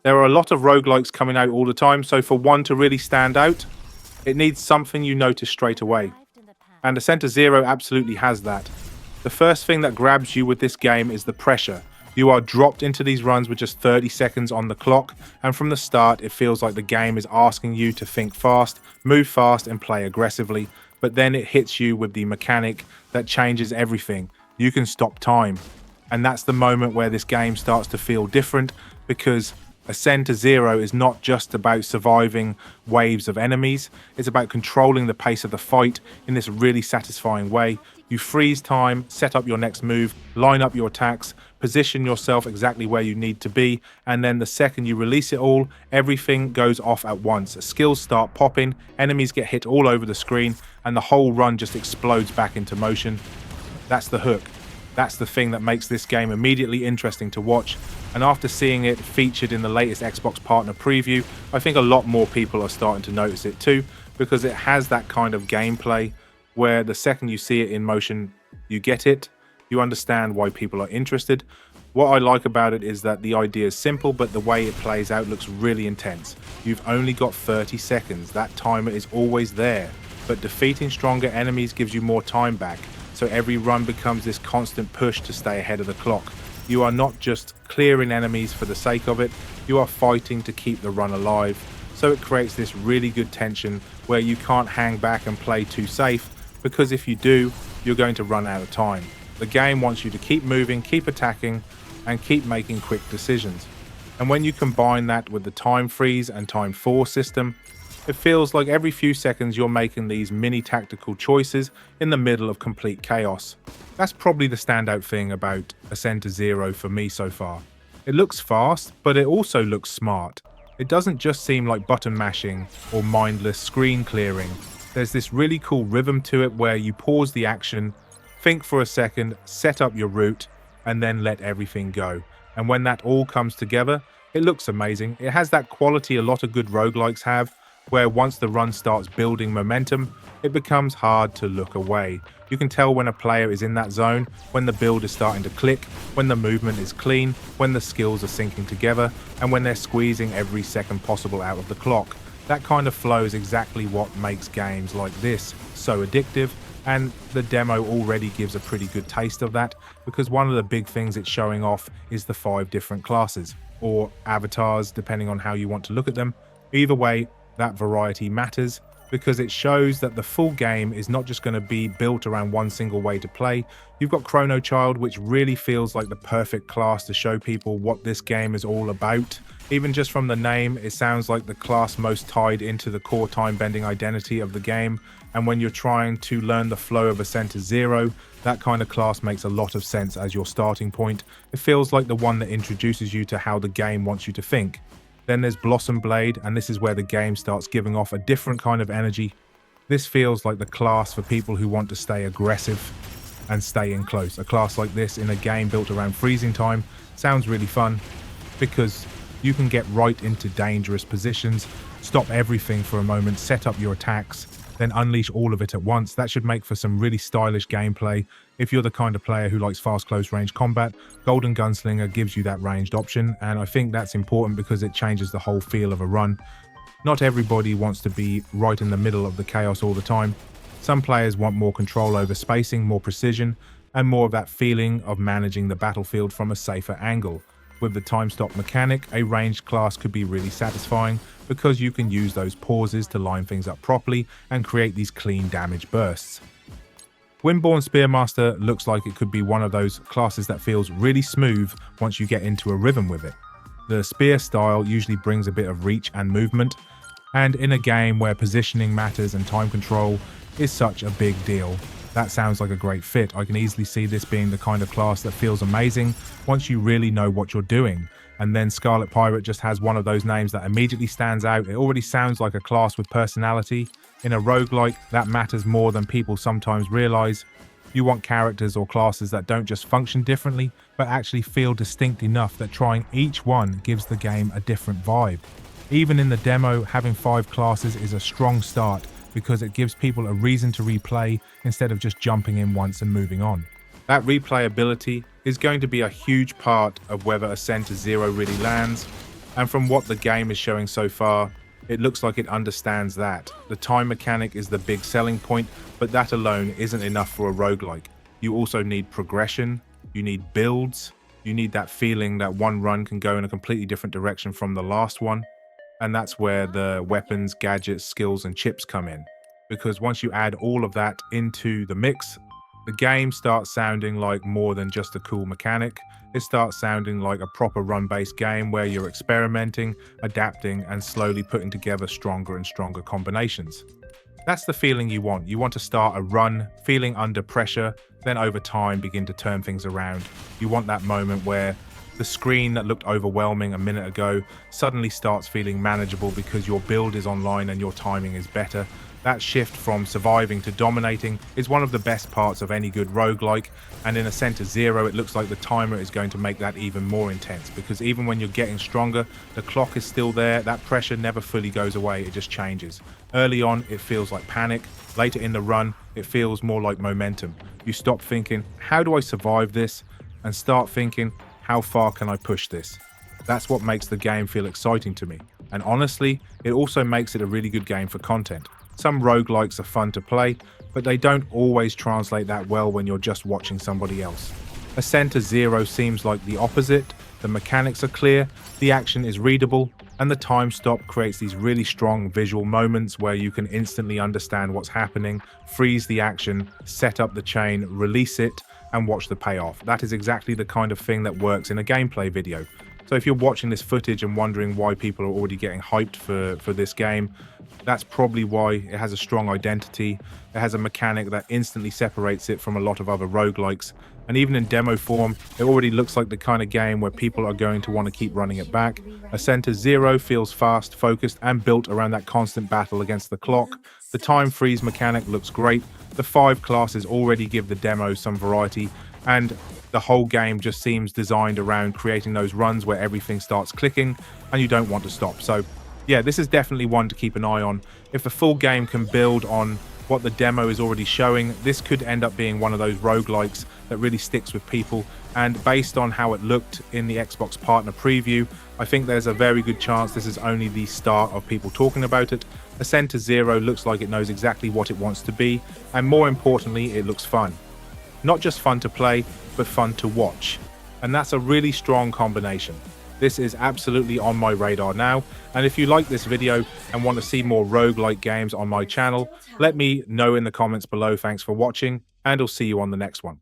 There are a lot of roguelikes coming out all the time, so for one to really stand out, it needs something you notice straight away. And Ascent to Zero absolutely has that. The first thing that grabs you with this game is the pressure. You are dropped into these runs with just 30 seconds on the clock, and from the start it feels like the game is asking you to think fast, move fast and play aggressively, but then it hits you with the mechanic that changes everything. You can stop time. And that's the moment where this game starts to feel different, because Ascend to Zero is not just about surviving waves of enemies, it's about controlling the pace of the fight in this really satisfying way. You freeze time, set up your next move, line up your attacks, position yourself exactly where you need to be, and then the second you release it all, everything goes off at once. Skills start popping, enemies get hit all over the screen, and the whole run just explodes back into motion. That's the hook. That's the thing that makes this game immediately interesting to watch, and after seeing it featured in the latest Xbox partner preview, I think a lot more people are starting to notice it too, because it has that kind of gameplay where the second you see it in motion, you get it, you understand why people are interested. What I like about it is that the idea is simple, but the way it plays out looks really intense. You've only got 30 seconds, that timer is always there, but defeating stronger enemies gives you more time back. So every run becomes this constant push to stay ahead of the clock. You are not just clearing enemies for the sake of it, you are fighting to keep the run alive. So it creates this really good tension where you can't hang back and play too safe, because if you do, you're going to run out of time. The game wants you to keep moving, keep attacking, and keep making quick decisions. And when you combine that with the time freeze and time force system, it feels like every few seconds you're making these mini tactical choices in the middle of complete chaos. That's probably the standout thing about Ascend to Zero for me so far. It looks fast, but it also looks smart. It doesn't just seem like button mashing or mindless screen clearing. There's this really cool rhythm to it where you pause the action, think for a second, set up your route, and then let everything go. And when that all comes together, it looks amazing. It has that quality a lot of good roguelikes have, where once the run starts building momentum, it becomes hard to look away. You can tell when a player is in that zone, when the build is starting to click, when the movement is clean, when the skills are syncing together, and when they're squeezing every second possible out of the clock. That kind of flow is exactly what makes games like this so addictive, and the demo already gives a pretty good taste of that, because one of the big things it's showing off is the 5 different classes, or avatars depending on how you want to look at them. Either way, that variety matters, because it shows that the full game is not just going to be built around one single way to play. You've got Chrono Child, which really feels like the perfect class to show people what this game is all about. Even just from the name, it sounds like the class most tied into the core time-bending identity of the game, and when you're trying to learn the flow of Ascent to Zero, that kind of class makes a lot of sense as your starting point. It feels like the one that introduces you to how the game wants you to think. Then there's Blossom Blade, and this is where the game starts giving off a different kind of energy. This feels like the class for people who want to stay aggressive and stay in close. A class like this in a game built around freezing time sounds really fun, because you can get right into dangerous positions, stop everything for a moment, set up your attacks, then unleash all of it at once. That should make for some really stylish gameplay. If you're the kind of player who likes fast close range combat, Golden Gunslinger gives you that ranged option, and I think that's important because it changes the whole feel of a run. Not everybody wants to be right in the middle of the chaos all the time. Some players want more control over spacing, more precision, and more of that feeling of managing the battlefield from a safer angle. With the time stop mechanic, a ranged class could be really satisfying, because you can use those pauses to line things up properly and create these clean damage bursts. Windborne Spearmaster looks like it could be one of those classes that feels really smooth once you get into a rhythm with it. The spear style usually brings a bit of reach and movement, and in a game where positioning matters and time control is such a big deal, that sounds like a great fit. I can easily see this being the kind of class that feels amazing once you really know what you're doing. And then Scarlet Pirate just has one of those names that immediately stands out. It already sounds like a class with personality. In a roguelike, that matters more than people sometimes realize. You want characters or classes that don't just function differently, but actually feel distinct enough that trying each one gives the game a different vibe. Even in the demo, having 5 classes is a strong start, because it gives people a reason to replay instead of just jumping in once and moving on. That replayability is going to be a huge part of whether Ascent to Zero really lands. And from what the game is showing so far, it looks like it understands that. The time mechanic is the big selling point, but that alone isn't enough for a roguelike. You also need progression, you need builds, you need that feeling that one run can go in a completely different direction from the last one. And that's where the weapons, gadgets, skills, and chips come in. Because once you add all of that into the mix, the game starts sounding like more than just a cool mechanic. It starts sounding like a proper run-based game where you're experimenting, adapting, and slowly putting together stronger and stronger combinations. That's the feeling you want. You want to start a run, feeling under pressure, then over time begin to turn things around. You want that moment where the screen that looked overwhelming a minute ago suddenly starts feeling manageable because your build is online and your timing is better. That shift from surviving to dominating is one of the best parts of any good roguelike, and in Ascent to Zero it looks like the timer is going to make that even more intense, because even when you're getting stronger, the clock is still there, that pressure never fully goes away, it just changes. Early on it feels like panic, later in the run it feels more like momentum. You stop thinking, how do I survive this? And start thinking, how far can I push this? That's what makes the game feel exciting to me. And honestly, it also makes it a really good game for content. Some roguelikes are fun to play, but they don't always translate that well when you're just watching somebody else. Ascent to Zero seems like the opposite. The mechanics are clear, the action is readable, and the time stop creates these really strong visual moments where you can instantly understand what's happening, freeze the action, set up the chain, release it, and watch the payoff. That is exactly the kind of thing that works in a gameplay video. So if you're watching this footage and wondering why people are already getting hyped for this game, that's probably why. It has a strong identity. It has a mechanic that instantly separates it from a lot of other roguelikes. And even in demo form, it already looks like the kind of game where people are going to want to keep running it back. Ascent to Zero feels fast, focused, and built around that constant battle against the clock. The time freeze mechanic looks great. The 5 classes already give the demo some variety, and the whole game just seems designed around creating those runs where everything starts clicking and you don't want to stop. So yeah, this is definitely one to keep an eye on. If the full game can build on what the demo is already showing, this could end up being one of those roguelikes that really sticks with people. And based on how it looked in the Xbox partner preview, I think there's a very good chance this is only the start of people talking about it. Ascent to Zero looks like it knows exactly what it wants to be, and more importantly, it looks fun. Not just fun to play, but fun to watch. And that's a really strong combination. This is absolutely on my radar now, and if you like this video and want to see more roguelike games on my channel, let me know in the comments below. Thanks for watching, and I'll see you on the next one.